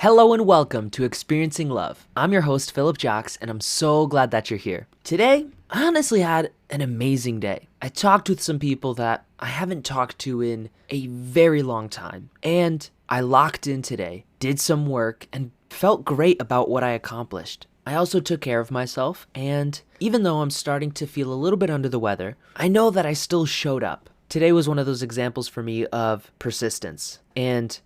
Hello and welcome to Experiencing Love. I'm your host, Philip Jocks, and I'm so glad that you're here. Today, I honestly had an amazing day. I talked with some people that I haven't talked to in a very long time, and I locked in today, did some work, and felt great about what I accomplished. I also took care of myself, and even though I'm starting to feel a little bit under the weather, I know that I still showed up. Today was one of those examples for me of persistence and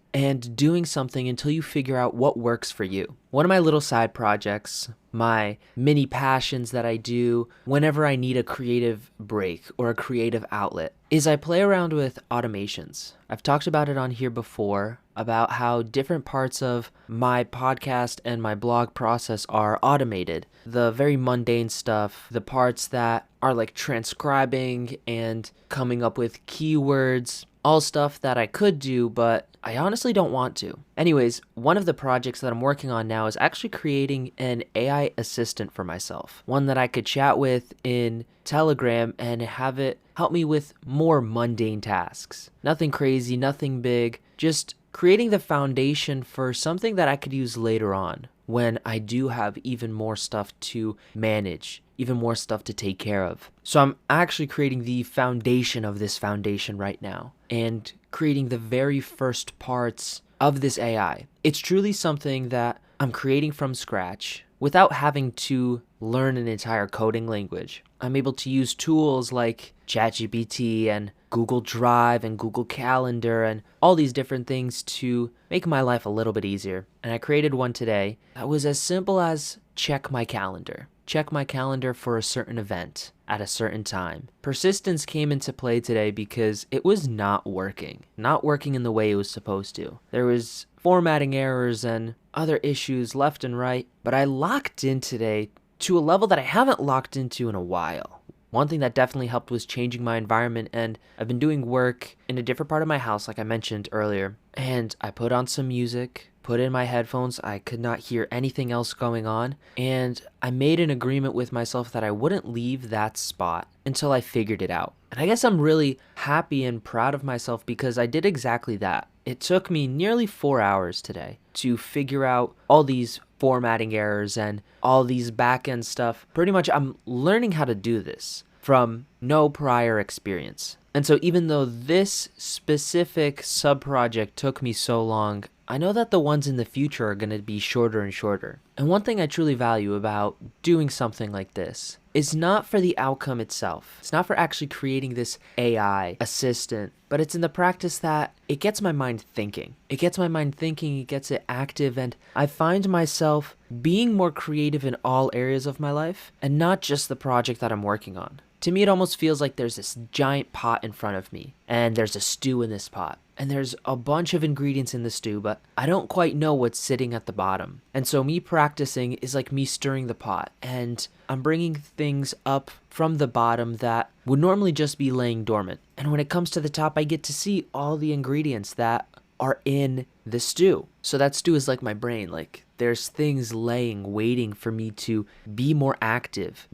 doing something until you figure out what works for you. One of my little side projects, my mini passions that I do whenever I need a creative break or a creative outlet, is I play around with automations. I've talked about it on here before, about how different parts of my podcast and my blog process are automated. The very mundane stuff, the parts that are like transcribing and coming up with keywords, all stuff that I could do, but I honestly don't want to. Anyways, one of the projects that I'm working on now is actually creating an AI assistant for myself. One that I could chat with in Telegram and have it help me with more mundane tasks. Nothing crazy, nothing big, just creating the foundation for something that I could use later on when I do have even more stuff to manage, even more stuff to take care of. So I'm actually creating the foundation of this foundation right now and creating the very first parts of this AI. It's truly something that I'm creating from scratch without having to learn an entire coding language. I'm able to use tools like ChatGPT and Google Drive and Google Calendar and all these different things to make my life a little bit easier. And I created one today that was as simple as check my calendar. Check my calendar for a certain event at a certain time. Persistence came into play today because it was not working in the way it was supposed to. There was formatting errors and other issues left and right, but I locked in today to a level that I haven't locked into in a while. One thing that definitely helped was changing my environment, and I've been doing work in a different part of my house like I mentioned earlier, and I put on some music, put in my headphones. I could not hear anything else going on, and I made an agreement with myself that I wouldn't leave that spot until I figured it out. And I guess I'm really happy and proud of myself because I did exactly that. It took me nearly 4 hours today to figure out all these formatting errors and all these back-end stuff. Pretty much I'm learning how to do this from no prior experience. And so even though this specific sub-project took me so long, I know that the ones in the future are going to be shorter and shorter. And one thing I truly value about doing something like this is not for the outcome itself. It's not for actually creating this AI assistant, but it's in the practice that it gets my mind thinking. It gets my mind thinking, it gets it active, and I find myself being more creative in all areas of my life and not just the project that I'm working on. To me, it almost feels like there's this giant pot in front of me, and there's a stew in this pot. And there's a bunch of ingredients in the stew, but I don't quite know what's sitting at the bottom. And so me practicing is like me stirring the pot, and I'm bringing things up from the bottom that would normally just be laying dormant. And when it comes to the top, I get to see all the ingredients that are in the stew. So that stew is like my brain, like there's things waiting for me to be more active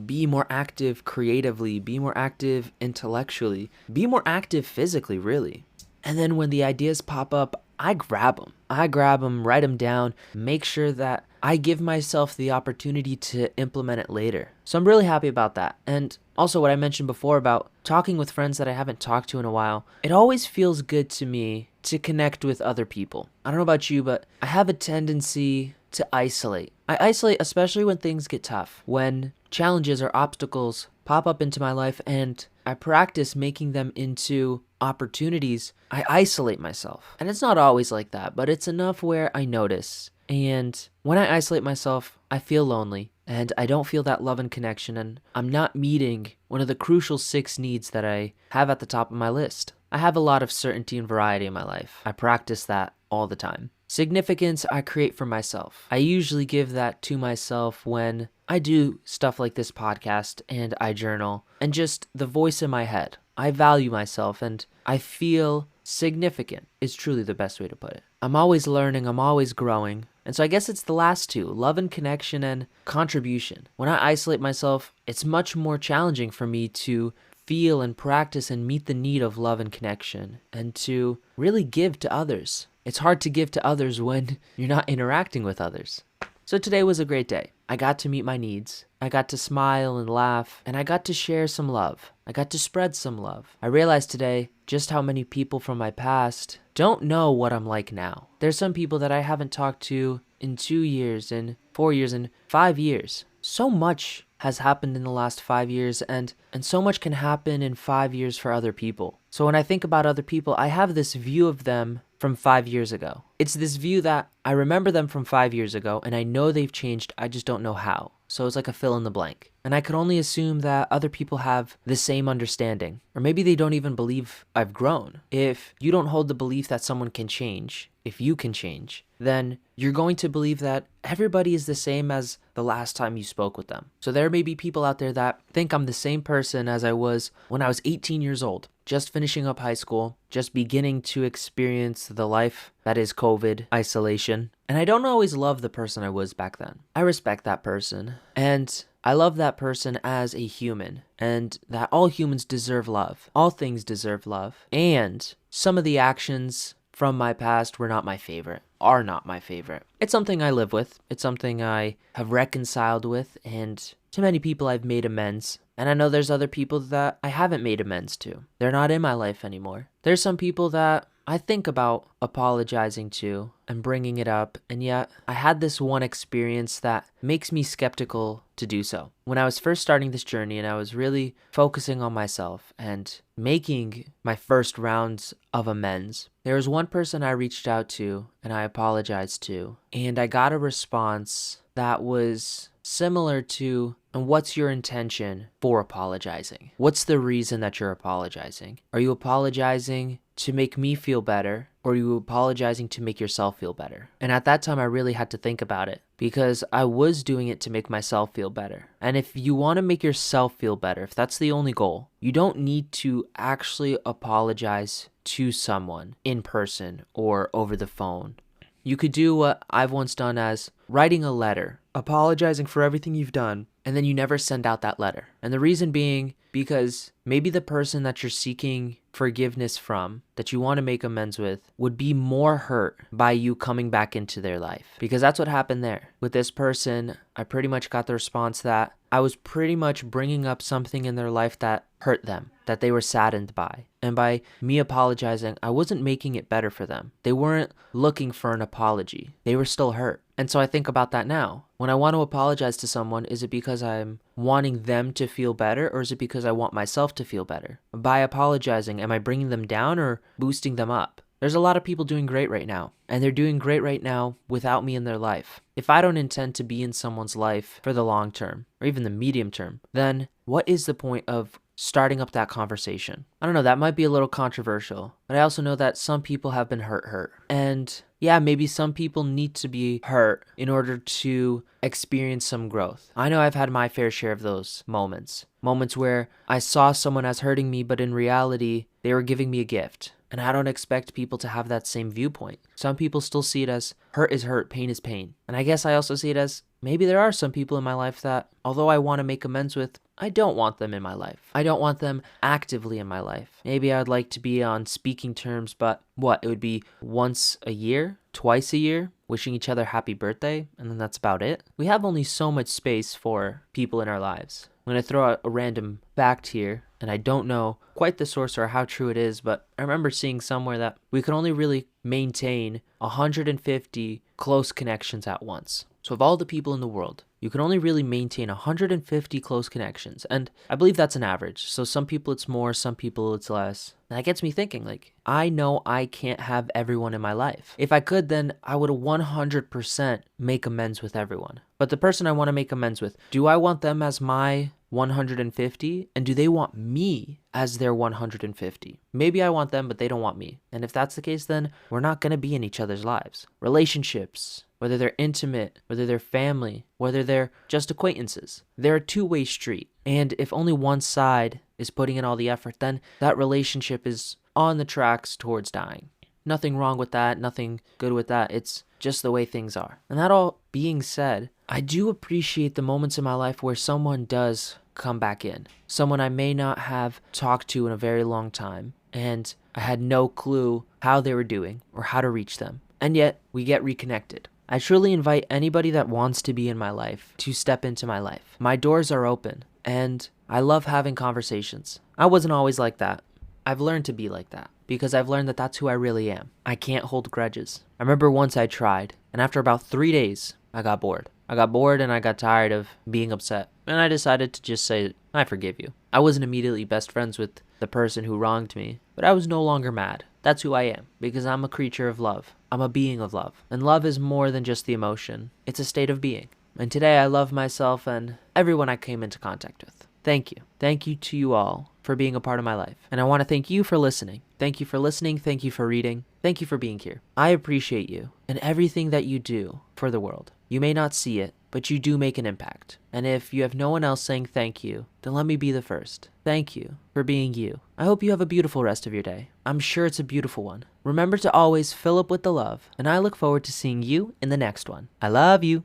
creatively, be more active intellectually, be more active physically, really. And then when the ideas pop up, I grab them, write them down, make sure that I give myself the opportunity to implement it later. So I'm really happy about that. And also what I mentioned before about talking with friends that I haven't talked to in a while, it always feels good to me to connect with other people. I don't know about you, but I have a tendency to isolate. I isolate especially when things get tough, when challenges or obstacles pop up into my life and I practice making them into opportunities. I isolate myself. And it's not always like that, but it's enough where I notice. And when I isolate myself, I feel lonely and I don't feel that love and connection, and I'm not meeting one of the crucial 6 needs that I have at the top of my list. I have a lot of certainty and variety in my life. I practice that all the time. Significance I create for myself. I usually give that to myself when I do stuff like this podcast and I journal and just the voice in my head. I value myself and I feel significant is truly the best way to put it. I'm always learning, I'm always growing. And so I guess it's the last 2, love and connection and contribution. When I isolate myself, it's much more challenging for me to feel and practice and meet the need of love and connection and to really give to others. it's hard to give to others when you're not interacting with others. So today was a great day. I got to meet my needs. I got to smile and laugh, and I got to share some love. I got to spread some love. I realized today just how many people from my past don't know what I'm like now. There's some people that I haven't talked to in 2 years, in 4 years, in 5 years. So much has happened in the last 5 years, and so much can happen in 5 years for other people. So when I think about other people, I have this view of them from 5 years ago. It's this view that I remember them from 5 years ago, and I know they've changed, I just don't know how. So it's like a fill in the blank. And I could only assume that other people have the same understanding. Or maybe they don't even believe I've grown. If you don't hold the belief that someone can change, if you can change, then you're going to believe that everybody is the same as the last time you spoke with them. So there may be people out there that think I'm the same person as I was when I was 18 years old, just finishing up high school, just beginning to experience the life that is COVID isolation. And I don't always love the person I was back then. I respect that person, and I love that person as a human, and that all humans deserve love. All things deserve love. And some of the actions from my past were not my favorite, are not my favorite. It's something I live with. It's something I have reconciled with, and to many people I've made amends. And I know there's other people that I haven't made amends to. They're not in my life anymore. There's some people that I think about apologizing to and bringing it up, and yet I had this one experience that makes me skeptical to do so. When I was first starting this journey and I was really focusing on myself and making my first rounds of amends, there was one person I reached out to and I apologized to, and I got a response that was similar to, and what's your intention for apologizing? What's the reason that you're apologizing? Are you apologizing to make me feel better, or are you apologizing to make yourself feel better? And at that time, I really had to think about it, because I was doing it to make myself feel better. And if you want to make yourself feel better, if that's the only goal, you don't need to actually apologize to someone in person or over the phone. You could do what I've once done as writing a letter, apologizing for everything you've done, and then you never send out that letter. And the reason being because maybe the person that you're seeking forgiveness from, that you want to make amends with, would be more hurt by you coming back into their life. Because that's what happened there. With this person, I pretty much got the response that I was pretty much bringing up something in their life that hurt them, that they were saddened by. And by me apologizing, I wasn't making it better for them. They weren't looking for an apology. They were still hurt. And so I think about that now. When I want to apologize to someone, is it because I'm wanting them to feel better, or is it because I want myself to feel better? By apologizing, am I bringing them down or boosting them up? There's a lot of people doing great right now, and they're doing great right now without me in their life. If I don't intend to be in someone's life for the long term, or even the medium term, then what is the point of starting up that conversation? I don't know, that might be a little controversial, but I also know that some people have been hurt. And yeah, maybe some people need to be hurt in order to experience some growth. I know I've had my fair share of those moments where I saw someone as hurting me, but in reality, they were giving me a gift. And I don't expect people to have that same viewpoint. Some people still see it as hurt is hurt, pain is pain. And I guess I also see it as maybe there are some people in my life that, although I want to make amends with, I don't want them in my life. I don't want them actively in my life. Maybe I would like to be on speaking terms, but it would be once a year, twice a year, wishing each other happy birthday, and then that's about it. We have only so much space for people in our lives. I'm going to throw out a random fact here, and I don't know quite the source or how true it is, but I remember seeing somewhere that we could only really maintain 150 close connections at once. So of all the people in the world, you can only really maintain 150 close connections. And I believe that's an average. So some people it's more, some people it's less. And that gets me thinking, I know I can't have everyone in my life. If I could, then I would 100% make amends with everyone. But the person I want to make amends with, do I want them as my 150? And do they want me as their 150? Maybe I want them, but they don't want me. And if that's the case, then we're not going to be in each other's lives. Relationships, whether they're intimate, whether they're family, whether they're just acquaintances, they're a two-way street. And if only one side is putting in all the effort, then that relationship is on the tracks towards dying. Nothing wrong with that, nothing good with that. It's just the way things are. And that all being said, I do appreciate the moments in my life where someone does come back in. Someone I may not have talked to in a very long time. And I had no clue how they were doing or how to reach them. And yet, we get reconnected. I truly invite anybody that wants to be in my life to step into my life. My doors are open, and I love having conversations. I wasn't always like that. I've learned to be like that because I've learned that that's who I really am. I can't hold grudges. I remember once I tried, and after about 3 days, I got bored. I got bored and I got tired of being upset, and I decided to just say, I forgive you. I wasn't immediately best friends with the person who wronged me, but I was no longer mad. That's who I am, because I'm a creature of love. I'm a being of love. And love is more than just the emotion. It's a state of being. And today I love myself and everyone I came into contact with. Thank you. Thank you to you all for being a part of my life. And I want to thank you for listening. Thank you for listening. Thank you for reading. Thank you for being here. I appreciate you and everything that you do for the world. You may not see it, but you do make an impact. And if you have no one else saying thank you, then let me be the first. Thank you for being you. I hope you have a beautiful rest of your day. I'm sure it's a beautiful one. Remember to always fill up with the love, and I look forward to seeing you in the next one. I love you.